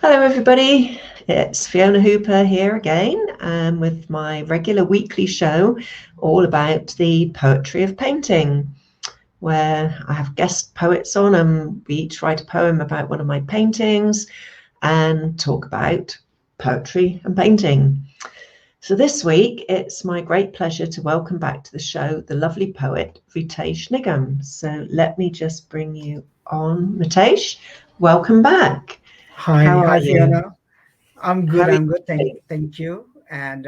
Hello everybody, it's Fiona Hooper here again with my regular weekly show all about the poetry of painting, where I have guest poets on and we each write a poem about one of my paintings and talk about poetry and painting. So this week it's my great pleasure to welcome back to the show the lovely poet Ritesh Nigam. So let me just bring you on. Ritesh, welcome back. Hi, How are hi you? Fiona. I'm How good. are you I'm good. doing? Thank you. And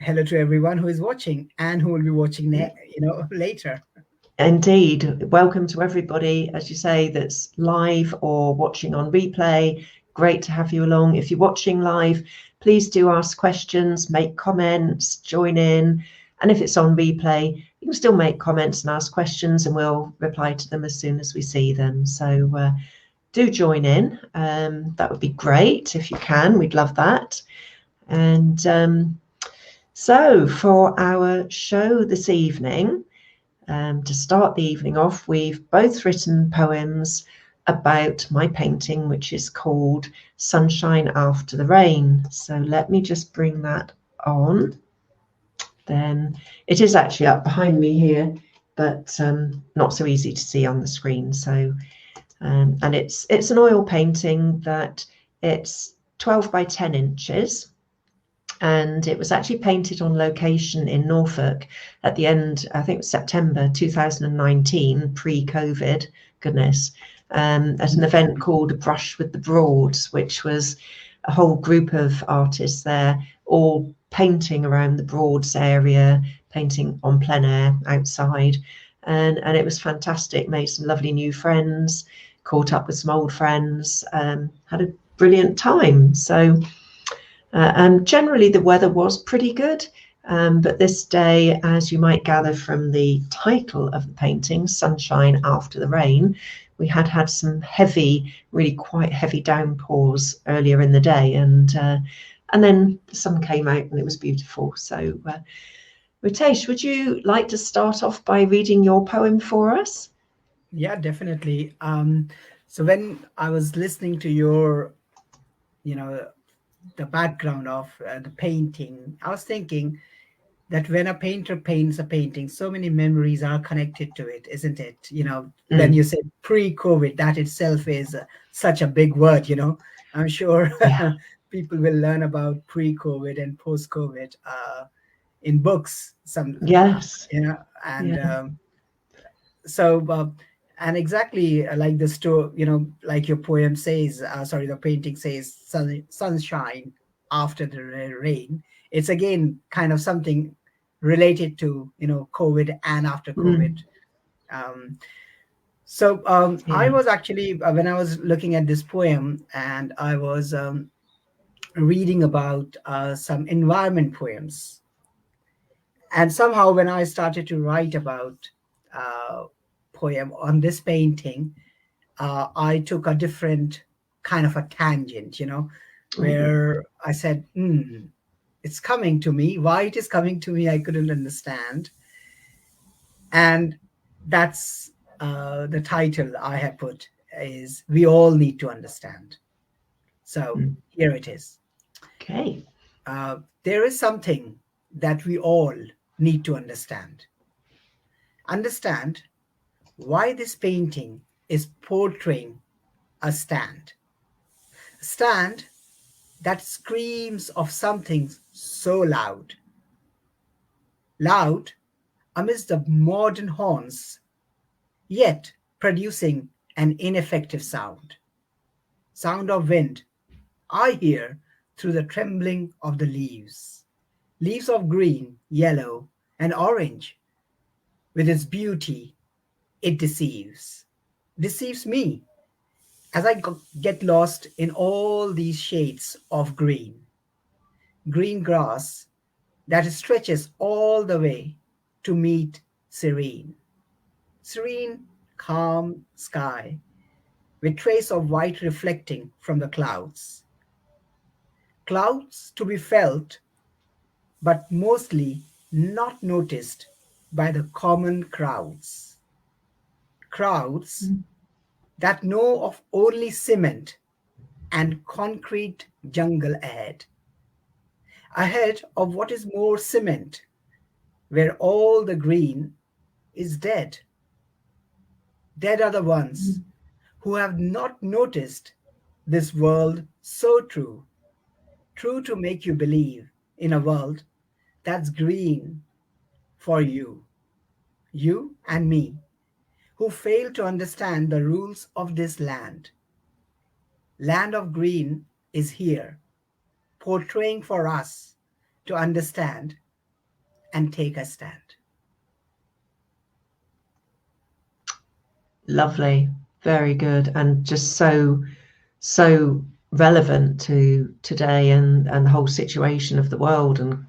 hello to everyone who is watching and who will be watching, later. Indeed. Welcome to everybody, as you say, that's live or watching on replay. Great to have you along. If you're watching live, please do ask questions, make comments, join in. And if it's on replay, you can still make comments and ask questions, and we'll reply to them as soon as we see them. So do join in. That would be great if you can. We'd love that. And so for our show this evening, to start the evening off, we've both written poems about my painting, which is called Sunshine After the Rain. So let me just bring that on. Then it is actually up behind me here, but not so easy to see on the screen. So, and it's an oil painting that it's 12 by 10 inches. And it was actually painted on location in Norfolk at the end, I think it was September 2019, pre-COVID, goodness, at an event called A Brush with the Broads, which was a whole group of artists there, all painting around the Broads area, painting on plein air outside. And it was fantastic, made some lovely new friends, caught up with some old friends, had a brilliant time. So and generally the weather was pretty good, but this day, as you might gather from the title of the painting, Sunshine After the Rain, we had some heavy, really quite heavy downpours earlier in the day, and then the sun came out and it was beautiful. So Ritesh, would you like to start off by reading your poem for us? Yeah, definitely. So when I was listening to your, you know, the background of the painting, I was thinking that when a painter paints a painting, so many memories are connected to it, isn't it? When Mm, you say pre-COVID, that itself is such a big word. I'm sure yeah. people will learn about pre-COVID and post-COVID in books. Yes. And Yeah. so and exactly like the story, like your poem says, sorry, the painting says sunshine after the rain. It's again kind of something related to COVID and after COVID. Mm, I yeah. was actually when I was looking at this poem, and I was reading about some environment poems, and somehow when I started to write about uh, poem on this painting, I took a different kind of a tangent, Mm, where I said, it's coming to me. Why it is coming to me, I couldn't understand. And that's the title I have put is We All Need to Understand. So mm. here it is. Okay. There is something that we all need to understand. Understand why this painting is portraying a stand. A stand that screams of something so loud, loud amidst the modern horns, yet producing an ineffective sound. Sound of wind I hear through the trembling of the leaves. Leaves of green, yellow, and orange. With its beauty, it deceives. Deceives me as I get lost in all these shades of green. Green grass that stretches all the way to meet serene. Serene, calm sky with trace of white reflecting from the clouds. Clouds to be felt, but mostly not noticed by the common crowds. Crowds Mm, that know of only cement and concrete jungle ahead. Ahead of what is more cement, where all the green is dead. Dead are the ones who have not noticed this world so true, true to make you believe in a world that's green for you and me, who fail to understand the rules of this land. Land of green is here, portraying for us to understand and take a stand. Lovely, very good, and just so relevant to today and the whole situation of the world, and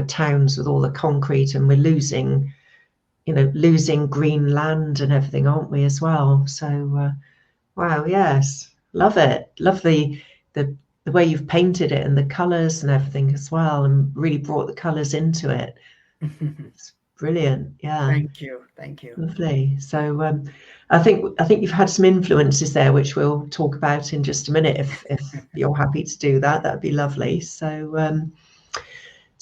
towns with all the concrete, and we're losing green land and everything, aren't we, as well? So wow, yes, love it. Love the way you've painted it and the colors and everything as well, and really brought the colors into it. It's brilliant. Yeah. Thank you. Thank you. Lovely. So I think you've had some influences there, which we'll talk about in just a minute. If you're happy to do that, that'd be lovely. So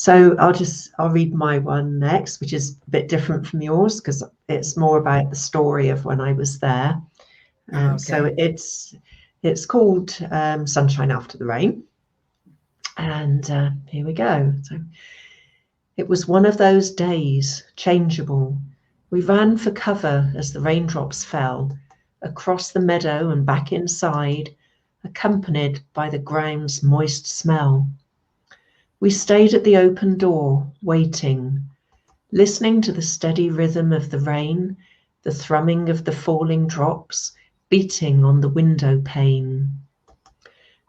I'll read my one next, which is a bit different from yours because it's more about the story of when I was there. So it's called Sunshine After the Rain, and here we go. So it was one of those days, changeable. We ran for cover as the raindrops fell, across the meadow and back inside, accompanied by the ground's moist smell. We stayed at the open door, waiting, listening to the steady rhythm of the rain, the thrumming of the falling drops, beating on the window pane.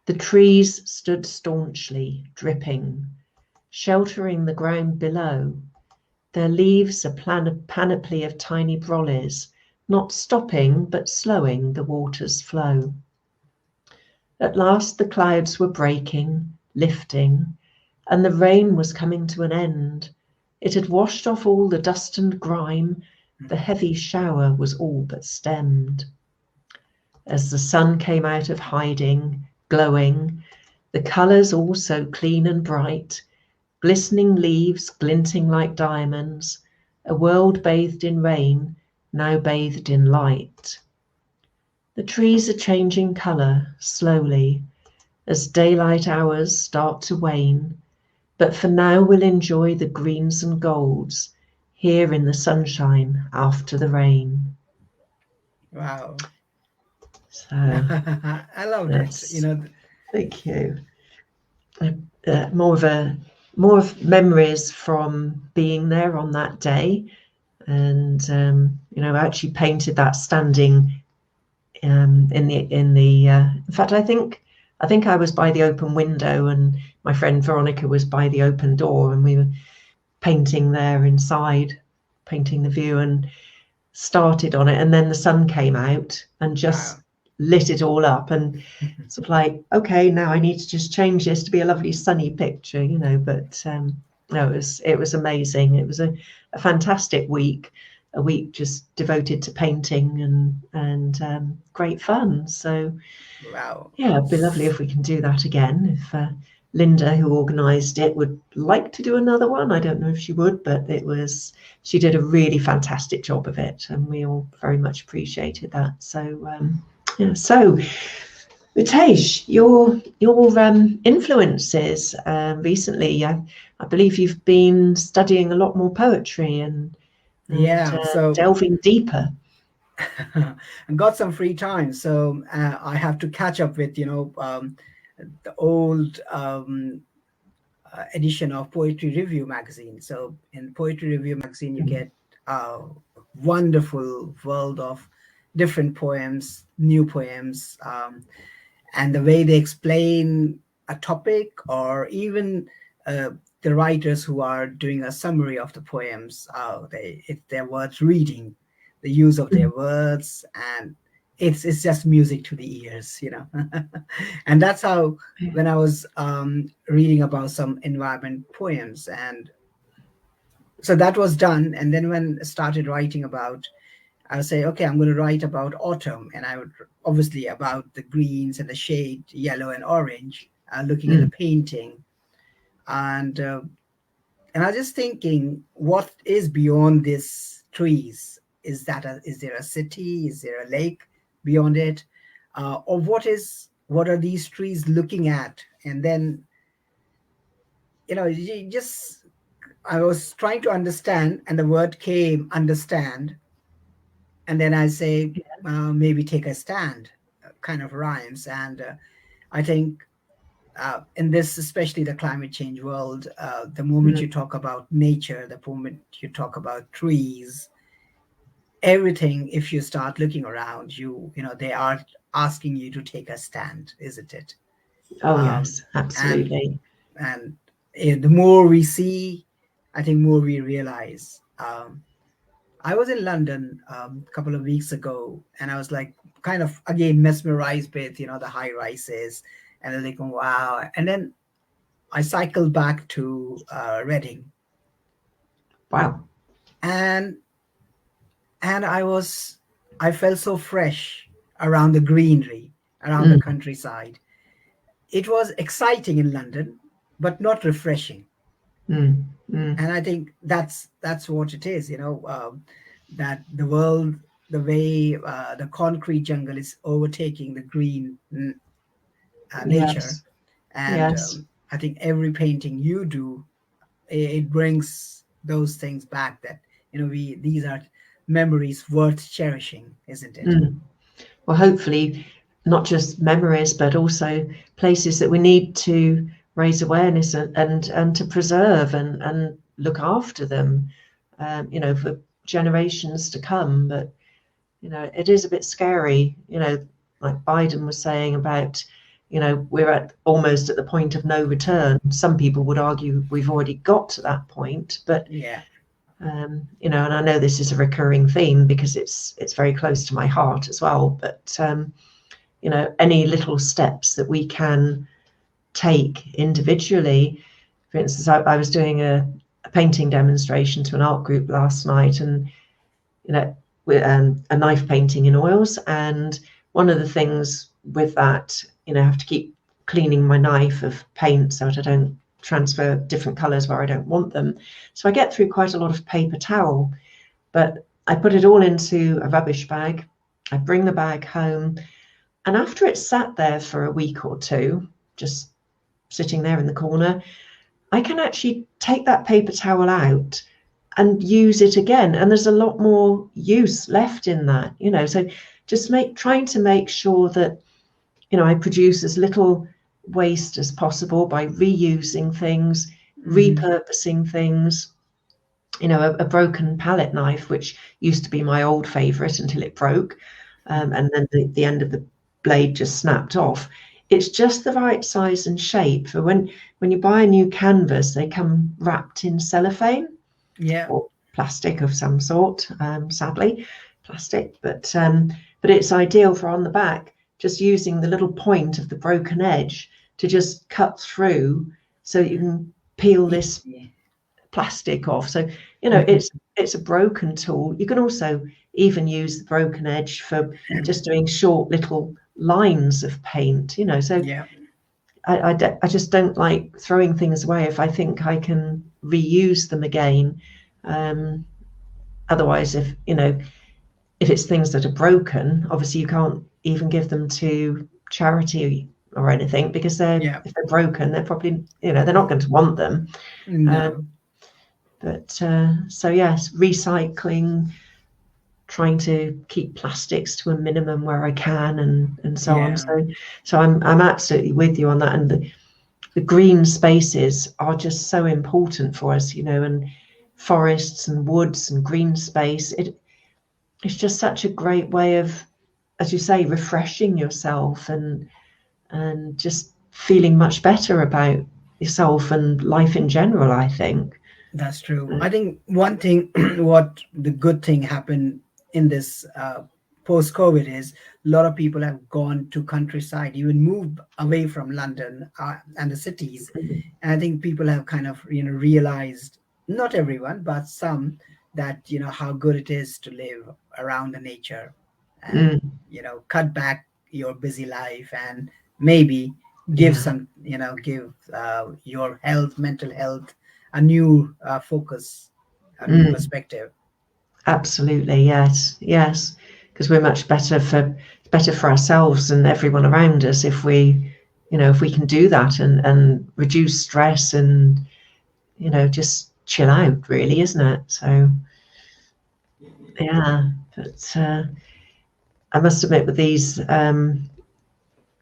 The trees stood staunchly, dripping, sheltering the ground below, their leaves a panoply of tiny brollies, not stopping but slowing the water's flow. At last the clouds were breaking, lifting, and the rain was coming to an end. It had washed off all the dust and grime, the heavy shower was all but stemmed. As the sun came out of hiding, glowing, the colours all so clean and bright, glistening leaves glinting like diamonds, a world bathed in rain, now bathed in light. The trees are changing colour slowly as daylight hours start to wane, but for now we'll enjoy the greens and golds here in the sunshine after the rain. Wow. So I loved it. Thank you. More of memories from being there on that day, and I actually painted that standing in fact I think I was by the open window and my friend Veronica was by the open door, and we were painting there inside, painting the view, and started on it, and then the sun came out and just lit it all up, and sort of like, okay, now I need to just change this to be a lovely sunny picture, but no, it was amazing. It was a fantastic week, a week just devoted to painting and great fun. So yeah, it'd be lovely if we can do that again. If Linda, who organised it, would like to do another one. I don't know if she would, but she did a really fantastic job of it, and we all very much appreciated that. So yeah, so Ritesh, your influences recently, I believe you've been studying a lot more poetry and delving deeper. And got some free time, so I have to catch up with the old edition of Poetry Review magazine. So in Poetry Review magazine, you get a wonderful world of different poems, new poems, and the way they explain a topic, or even the writers who are doing a summary of the poems, they're worth reading, the use of their words, and it's just music to the ears, And that's how, when I was reading about some environment poems, and so that was done. And then when I started writing about I'll say, okay, I'm going to write about autumn, and I would obviously about the greens and the shade yellow and orange, looking at the Mm. painting, and I was just thinking, what is beyond these trees? Is there a city? Is there a lake beyond it? Or what are these trees looking at? And then, you just I was trying to understand, and the word came, understand, and then I say, maybe take a stand, kind of rhymes. And I think in this, especially the climate change world, the moment Mm. you talk about nature, the moment you talk about trees, everything, if you start looking around, they are asking you to take a stand, isn't it? Oh Um, yes, and absolutely. and the more we see, I think more we realize. I was in London a couple of weeks ago, and I was like, kind of again mesmerized with the high rises, and then like, wow. And then I cycled back to Reading, Wow. and I felt so fresh around the greenery, around the Mm. countryside. It was exciting in London, but not refreshing. Mm. Mm. And I think that's what it is, that the world, the way the concrete jungle is overtaking the green nature. Yes. And Yes. I think every painting you do, it brings those things back, that we these are memories worth cherishing, isn't it? Mm. Well, hopefully, not just memories, but also places that we need to raise awareness and to preserve and look after them, for generations to come. But it is a bit scary, like Biden was saying about, we're at almost at the point of no return. Some people would argue we've already got to that point, but Yeah. and I know this is a recurring theme because it's very close to my heart as well. But any little steps that we can take individually. For instance, I was doing a painting demonstration to an art group last night, and with a knife painting in oils. And one of the things with that, I have to keep cleaning my knife of paint so that I don't transfer different colors where I don't want them. So I get through quite a lot of paper towel, but I put it all into a rubbish bag. I bring the bag home, and after it's sat there for a week or two, just sitting there in the corner, I can actually take that paper towel out and use it again. And there's a lot more use left in that, So just trying to make sure that, I produce as little waste as possible by reusing things, Hmm. repurposing things. A broken palette knife, which used to be my old favorite until it broke, and then the end of the blade just snapped off. It's just the right size and shape for when you buy a new canvas, they come wrapped in cellophane Yeah. or plastic of some sort, sadly, plastic, but it's ideal for on the back, just using the little point of the broken edge to just cut through so you can peel this Yeah. plastic off. So, it's a broken tool. You can also even use the broken edge for just doing short little lines of paint, So Yeah. I just don't like throwing things away if I think I can reuse them again. Um, Otherwise, if it's things that are broken, obviously you can't even give them to charity or anything because Yeah. if they're broken, they're probably they're not going to want them. Um, No. but so yes, recycling, trying to keep plastics to a minimum where I can, and so on. Yeah. So I'm absolutely with you on that, and the green spaces are just so important for us, and forests and woods and green space. It's just such a great way of, as you say, refreshing yourself and just feeling much better about yourself and life in general, I think. That's true. I think one thing, what the good thing happened in this post COVID is a lot of people have gone to countryside, even moved away from London and the cities. And I think people have kind of realized, not everyone, but some, that how good it is to live around the nature, and Mm, cut back your busy life, and maybe give yeah. some give your health, mental health, a new focus, a new Mm, perspective. absolutely. Yes. Yes. Because we're much better for ourselves and everyone around us if we, if we can do that and reduce stress and, just chill out, really, isn't it? So, yeah. But I must admit, with these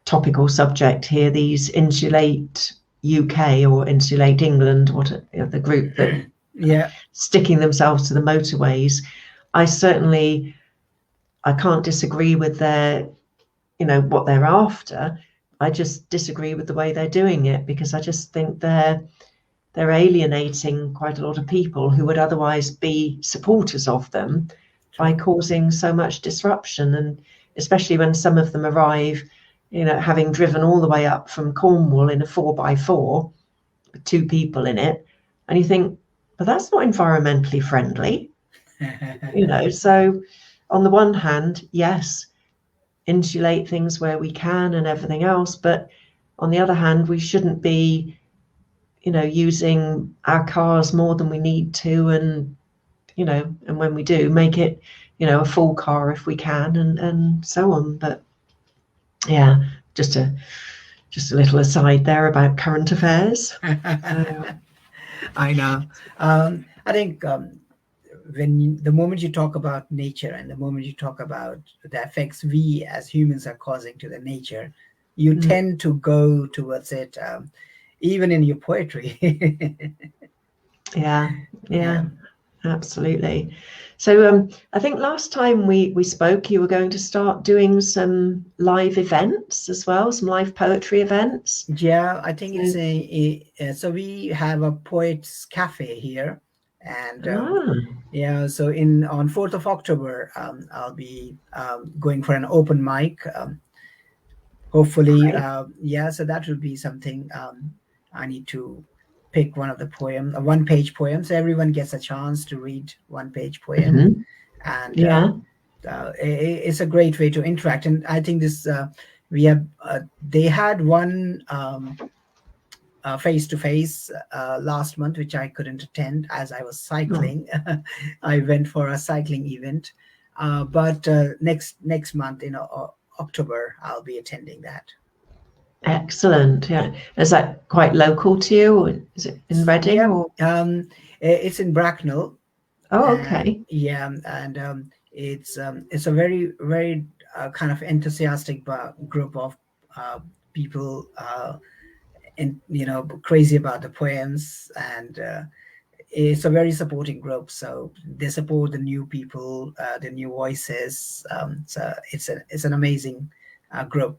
topical subject here, these Insulate UK or Insulate England, the group that Yeah. sticking themselves to the motorways, I can't disagree with their, what they're after. I just disagree with the way they're doing it, because I just think they're alienating quite a lot of people who would otherwise be supporters of them by True. causing so much disruption. And especially when some of them arrive, having driven all the way up from Cornwall in a 4x4 with two people in it, and you think, but that's not environmentally friendly. So on the one hand, yes, insulate things where we can and everything else, but on the other hand, we shouldn't be, using our cars more than we need to, and and when we do, make it, a full car if we can, and so on. But yeah, just a little aside there about current affairs. So, I know. I think the moment you talk about nature, and the moment you talk about the effects we as humans are causing to the nature, you mm, tend to go towards it, even in your poetry. yeah, Yeah. yeah, absolutely. So I think last time we spoke, you were going to start doing some live events as well, some live poetry events. Yeah, I think it's So, so we have a poets cafe here, and ah, yeah, so in on 4th of October, I'll be going for an open mic. Hopefully, great. yeah, so that will be something. I need to pick one of the poem, a one-page poem, so everyone gets a chance to read one-page poem, Hmm. and Yeah. it's a great way to interact. And I think this we have they had one face to face last month, which I couldn't attend as I was Oh, cycling. I went for a cycling event, but next month in October, I'll be attending that. excellent. Yeah. Is that quite local to you, or is it in Reading, Yeah, or? it's in Bracknell, Oh, and okay. yeah, and it's a very kind of enthusiastic group of people, and crazy about the poems, and it's a very supporting group. So they support the new people, the new voices. So it's an amazing group.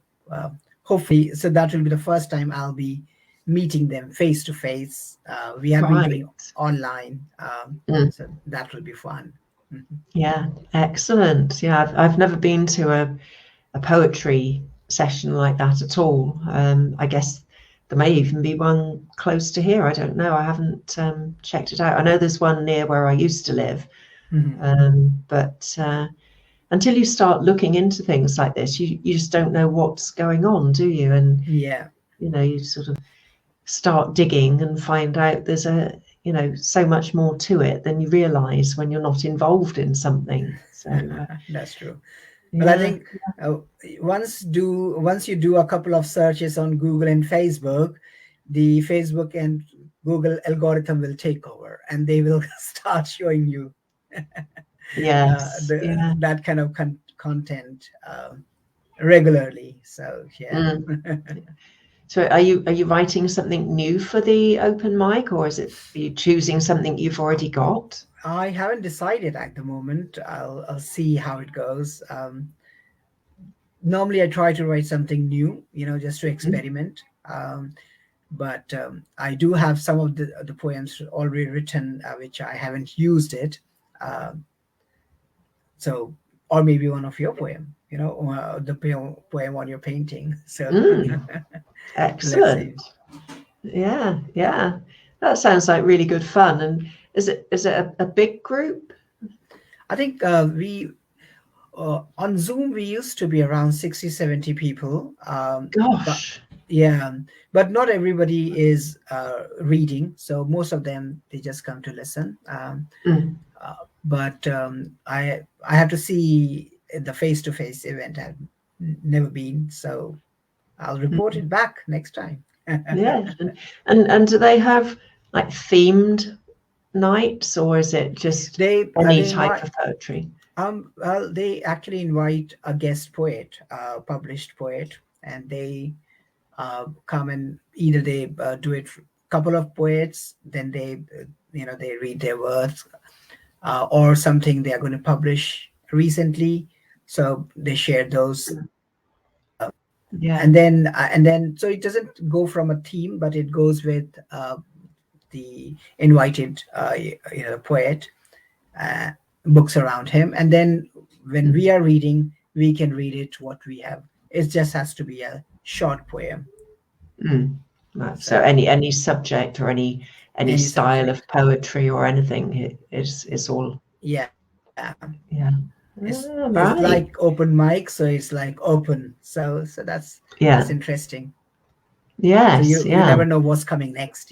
Hopefully, so that will be the first time I'll be meeting them face to face. We have been Right. doing online, Mm. so that will be fun. Mhm. Yeah. Excellent. Yeah. I've never been to a poetry session like that at all. I guess there may even be one close to here. I don't know. I haven't checked it out. I know there's one near where I used to live, Mhm. but until you start looking into things like this, you just don't know what's going on, do you? And Yeah. you sort of start digging and find out there's so much more to it than you realize when you're not involved in something. So That's true. Well, I yeah. think uh, once you do a couple of searches on Google and Facebook, the Facebook and Google algorithm will take over, and they will start showing you Yes. Yeah. that kind of content regularly. So yeah. Mm. So are you writing something new for the open mic, or are you choosing something you've already got? I haven't decided at the moment. I'll see how it goes. Normally, I try to write something new, just to Mm. experiment. But I do have some of the poems already written, which I haven't used it. Um so, or maybe one of your poem, or the poem on your painting. So Mm. let's see. Excellent. Yeah, yeah. That sounds like really good fun. And is it a big group? I think we on Zoom we used to be around 60, 70 people. But Gosh. yeah, but not everybody is reading, so most of them they just come to listen. Mm, But I have to see the face-to-face event. I've never been, so I'll report mm. it back next time. Yes. And do they have like themed nights, or is it just any they type invite of poetry? well, they actually invite a guest poet, published poet, and they come and either they do it couple of poets, then they they read their words, or something they are going to publish recently, so they share those. Mm. And Yeah. then so it doesn't go from a theme, but it goes with the invited poet, uh, books around him, and then when we Mm, are reading we can read it what we have. It just has to be a short poem, mm. Right. So so any subject or any any style subject. of poetry or anything is all. Yeah, Yeah. it's like Right. open mic, so it's like open, so that's Yeah. interesting. So Yes. you never Yeah. know what's coming next.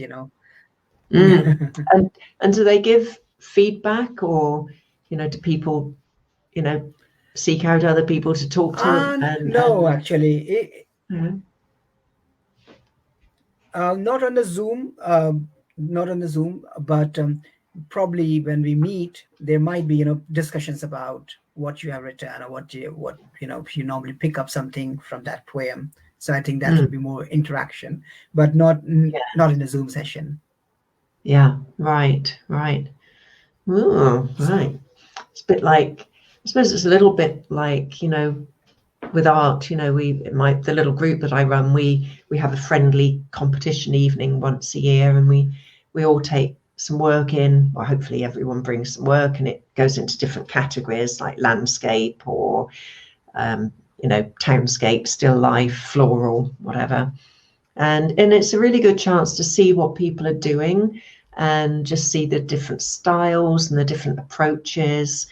Mm. And do they give feedback, or do people you know seek out other people to talk to No, and actually, yeah. not on the Zoom, not on the Zoom, but probably when we meet, there might be discussions about what you have written, or what if you normally pick up something from that poem. So I think that Mm. would be more interaction, but Yeah. not in a Zoom session. Yeah. Right. Right. Oh, right. It's a bit like, I suppose it's a little bit like, with art, the little group that I run, we have a friendly competition evening once a year, and we all take some work in, or hopefully everyone brings some work, and it goes into different categories like landscape or townscape, still life, floral, whatever. And it's a really good chance to see what people are doing and just see the different styles and the different approaches,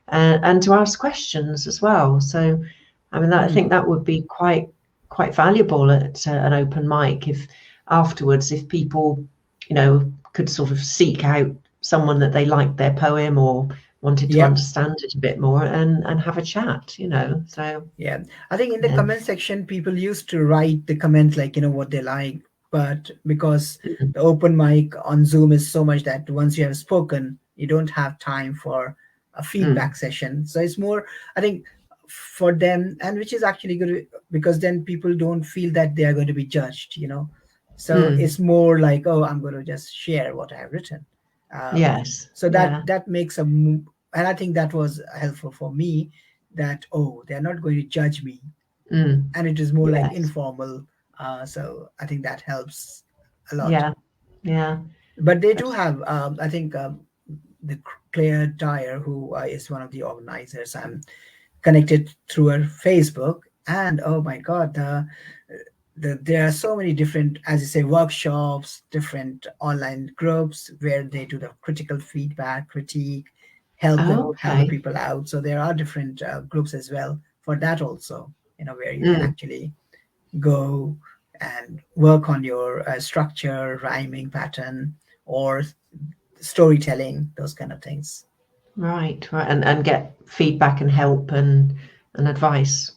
and to ask questions as well. So I mean, I think Hmm. that would be quite valuable at an open mic, if afterwards, if people could sort of seek out someone that they liked their poem or wanted to Yep. understand it a bit more, and have a chat. So Yeah, I think in the yeah. comment section, people used to write the comment like, what they like. But because Mm, the open mic on Zoom is so much that once you have spoken, you don't have time for a mm, feedback session. So it's more, I think, for them, and which is actually good because then people don't feel that they are going to be judged. So mm. it's more like, oh, I'm going to just share what I have written. Um, Yes. so that Yeah. that makes and I think that was helpful for me, that oh, they're not going to judge me, Mm. and it is more like Yes. informal. So I think that helps a lot. Yeah. Yeah. But they do Abs- have I think the Claire Dyer, who is one of the organizers. I'm connected through her Facebook, and oh my god, there are so many different, as you say, workshops, different online groups where they do the critical feedback, critique, Oh, help the okay. people out. So there are different groups as well for that also, where you can Mm. actually go and work on your structure, rhyming pattern, or storytelling, those kind of things. Right. Right. And get feedback and help and advice,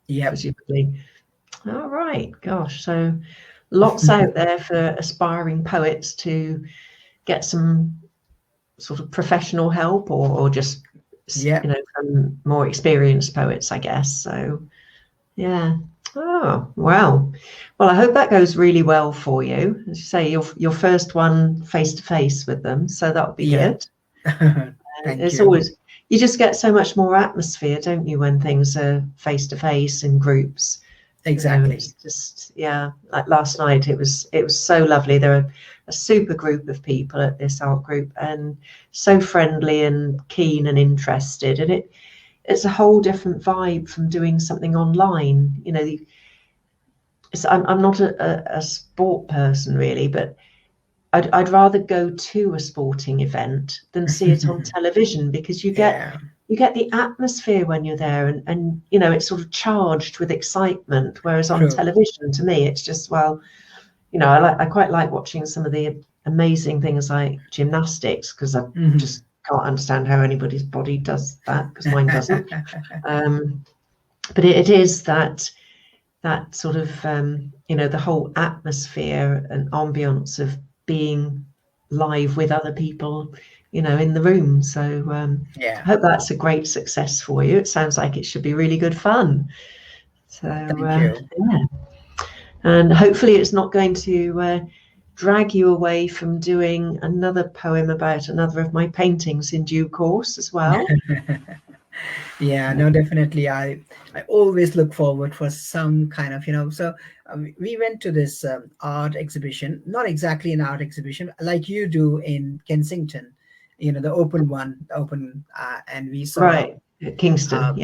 Yep. presumably. All right. Gosh. So lots out there for aspiring poets to get some sort of professional help, or just Yep. from more experienced poets, I guess. So yeah. Oh, wow. Well, I hope that goes really well for you. As you say, your first one face to face with them, so that'll be Yep. good. Thank It's you. always, you just get so much more atmosphere, don't you, when things are face to face in groups. Exactly. It's just, yeah, like last night, it was so lovely. There were a super group of people at this art group, and so friendly and keen and interested, and it's a whole different vibe from doing something online. I'm not a sport person really, but I'd rather go to a sporting event than see it on television, because you get the atmosphere when you're there, and you know, it's sort of charged with excitement, whereas on True. television, to me, it's just, well, you know, I quite like watching some of the amazing things like gymnastics, because I just can't understand how anybody's body does that, because mine doesn't. But it is that sort of you know, the whole atmosphere and ambience of being live with other people, you know, in the room. So I hope that's a great success for you. It sounds like it should be really good fun. So Thank you. yeah, and hopefully it's not going to drag you away from doing another poem about another of my paintings in due course as well. Yeah, no, definitely. I always look forward for some kind of, you know. So we went to this art exhibition, not exactly an art exhibition like you do in Kensington, you know, the open one, and we saw Right, Kingston,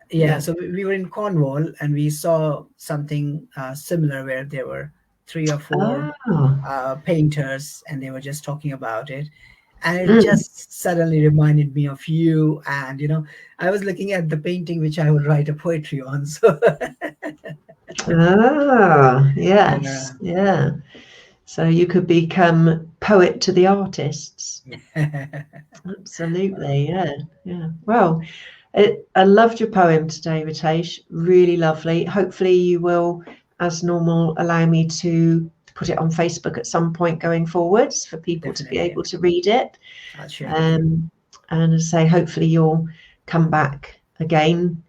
yeah. So we were in Cornwall, and we saw something similar, where there were 3 or 4 painters, and they were just talking about it, and it just suddenly reminded me of you. And you know, I was looking at the painting which I would write a poetry on. So yes, yeah. So you could become poet to the artists. Absolutely, yeah. Well, I loved your poem today, Ritesh. Really lovely. Hopefully you will, as normal, allow me to put it on Facebook at some point going forwards for people to be able to read it. And as I say, hopefully you'll come back again.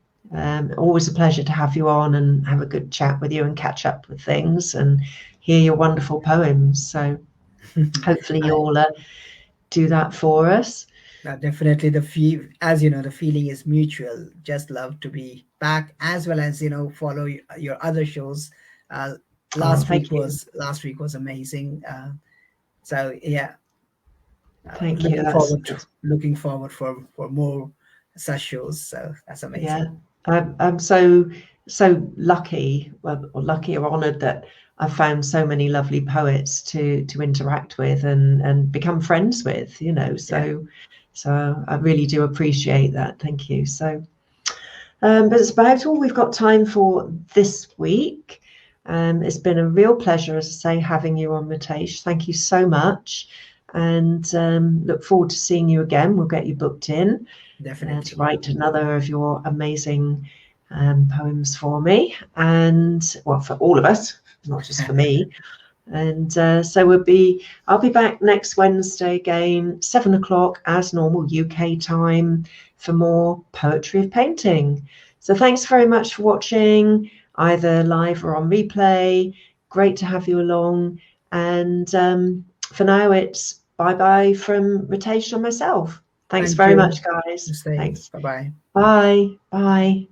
Always a pleasure to have you on and have a good chat with you and catch up with things and hear your wonderful poems. So hopefully you'll do that for us. Definitely, as you know, the feeling is mutual. Just love to be back, as well as, you know, follow your other shows. Last week was amazing. So yeah, thank you. Looking forward for more such shows. So that's amazing. Yeah, I'm so lucky, or lucky or honoured, that I've found so many lovely poets to interact with and become friends with. You know, so I really do appreciate that. Thank you. So, but it's about all we've got time for this week. It's been a real pleasure, as I say, having you on, Ritesh. Thank you so much, and look forward to seeing you again. We'll get you booked in to write another of your amazing poems for me, and well, for all of us, not just for me. And so I'll be back next Wednesday again, 7 o'clock as normal UK time, for more Poetry of Painting. So thanks very much for watching, either live or on replay. Great to have you along. And for now, it's bye-bye from Ritesh and myself. Thanks very much, guys. Thanks. Bye-bye. Bye. Bye.